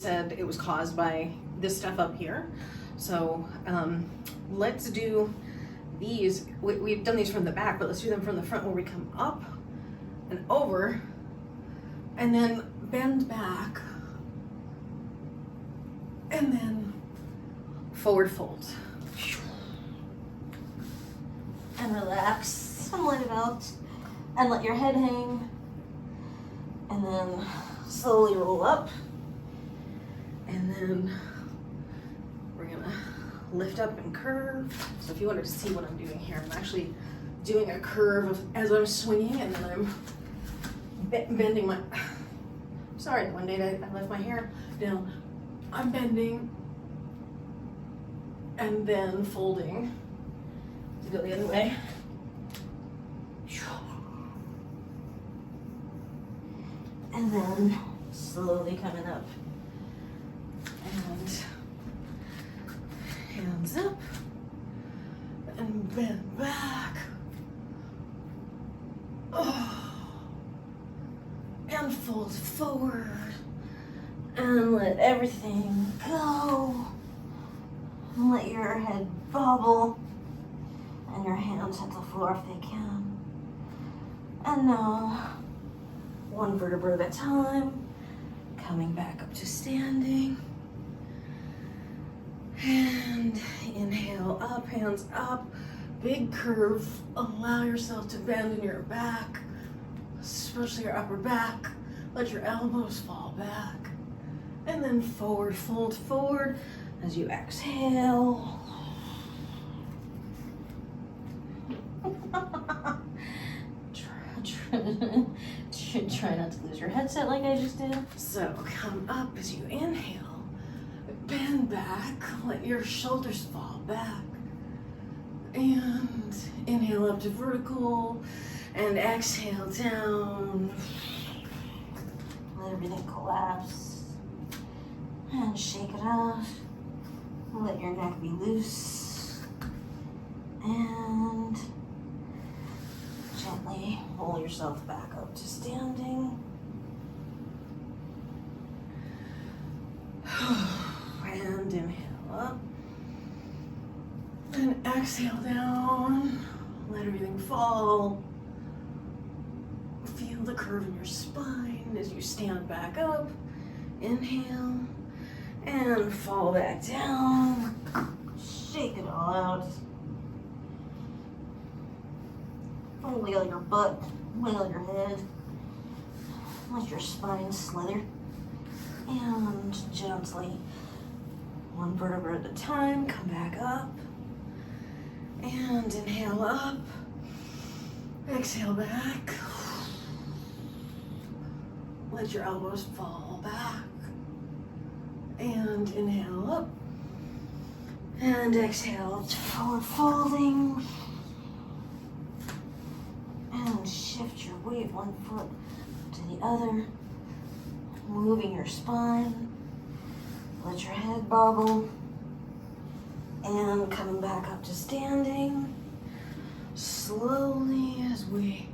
said it was caused by this stuff up here. So let's do these. We've done these from the back, but let's do them from the front, where we come up and over and then bend back and then forward fold. And relax and let it out and let your head hang, and then slowly roll up. And then we're gonna lift up and curve. So if you wanted to see what I'm doing here, I'm actually doing a curve as I'm swinging, and then I'm bending my, sorry, one day I left my hair down. I'm bending and then folding to go the other way. And then slowly coming up. And hands up and bend back. Oh. And fold forward and let everything go. And let your head bobble and your hands hit the floor if they can. And now, one vertebra at a time, coming back up to standing. And inhale up, hands up, big curve. Allow yourself to bend in your back, especially your upper back. Let your elbows fall back. And then forward, fold forward as you exhale. Try not to lose your headset like I just did. So come up as you inhale, bend back, let your shoulders fall back, and inhale up to vertical, and exhale down. Let everything collapse, and shake it out. Let your neck be loose, and gently roll yourself back up to standing. And inhale up. And exhale down. Let everything fall. Feel the curve in your spine as you stand back up. Inhale. And fall back down. Shake it all out. Wiggle your butt, wiggle your head, let your spine slither, and gently, one vertebra at a time, come back up, and inhale up, exhale back, let your elbows fall back, and inhale up, and exhale, forward folding. And shift your weight one foot to the other, moving your spine. Let your head bobble. And coming back up to standing. Slowly as we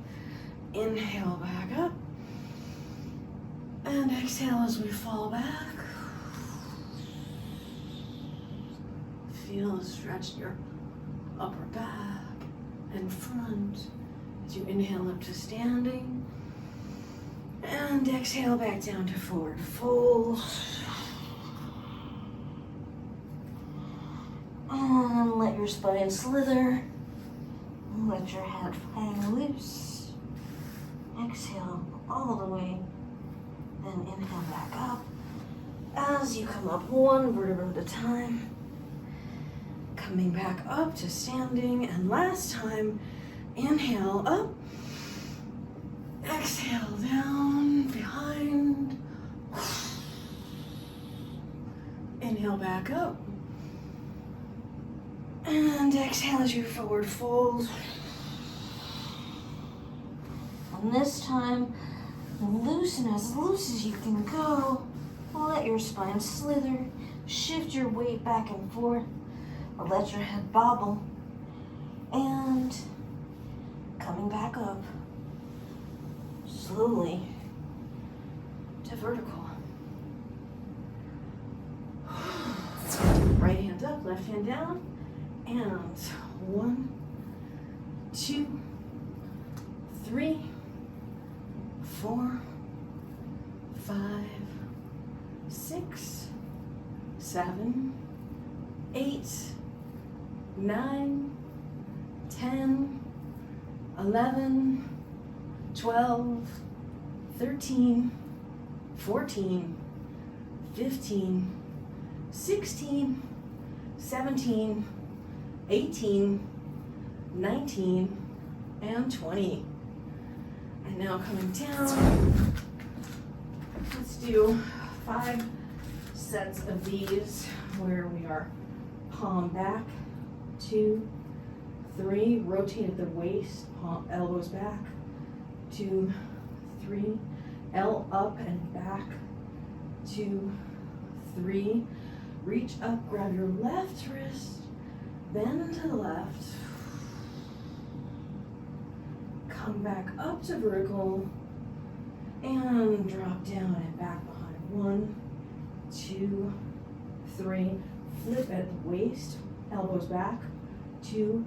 inhale back up. And exhale as we fall back. Feel a stretch in your upper back and front. As you inhale up to standing, and exhale back down to forward fold. And let your spine slither. Let your head hang loose. Exhale all the way, then inhale back up. As you come up one vertebra at a time, coming back up to standing, and last time, inhale up, exhale down, behind, inhale back up, and exhale as you forward fold. And this time, loosen as loose as you can go. Let your spine slither, shift your weight back and forth, or let your head bobble, and coming back up slowly to vertical. left hand down, and 1, 2, 3, 4, 5, 6, 7, 8, 9, 10, 11, 12, 13, 14, 15, 16, 17, 18, 19, and 20. And now coming down, let's do 5 sets of these where we are palm back, 2, 3, rotate at the waist, palm, elbows back, 2, 3, L up and back, 2, 3, reach up, grab your left wrist, bend to the left, come back up to vertical, and drop down and back behind. 1, 2, 3, flip at the waist, elbows back, 2,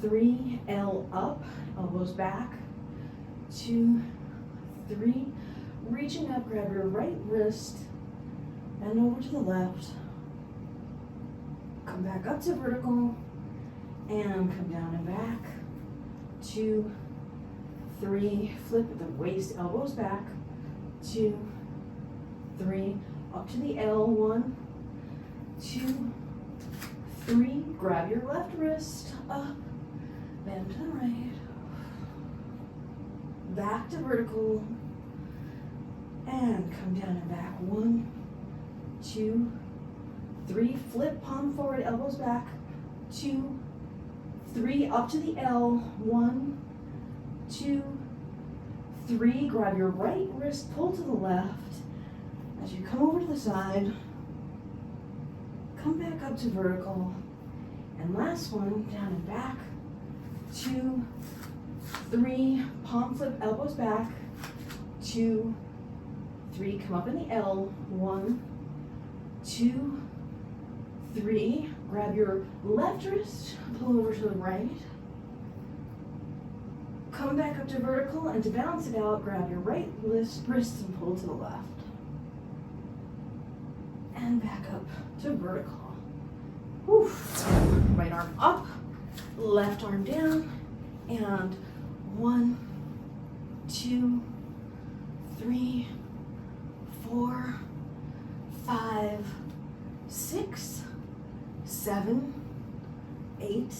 3, L up, elbows back, 2, 3, reaching up, grab your right wrist, bend over to the left, come back up to vertical, and come down and back, 2, 3, flip at the waist, elbows back, 2, 3, up to the L, 1, 2, 3, grab your left wrist, up, bend to the right, back to vertical, and come down and back, 1, 2, 3, flip, palm forward, elbows back, 2, 3, up to the L, 1, 2, 3, grab your right wrist, pull to the left, as you come over to the side, come back up to vertical, and last one, down and back, 2, 3, palm flip, elbows back, 2, 3, come up in the L, 1, 2, 3, grab your left wrist, pull over to the right, come back up to vertical, and to balance it out, grab your right wrist and pull to the left. And back up to vertical. Whew. Right arm up, left arm down, and 1, 2, 3, 4, 5, 6, 7, 8,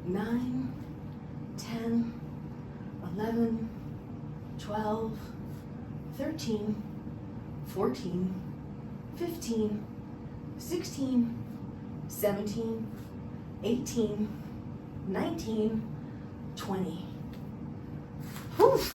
9, 10, 11, 12, 13, 14, 15, 16, 17, 18, 19, 20. Whew.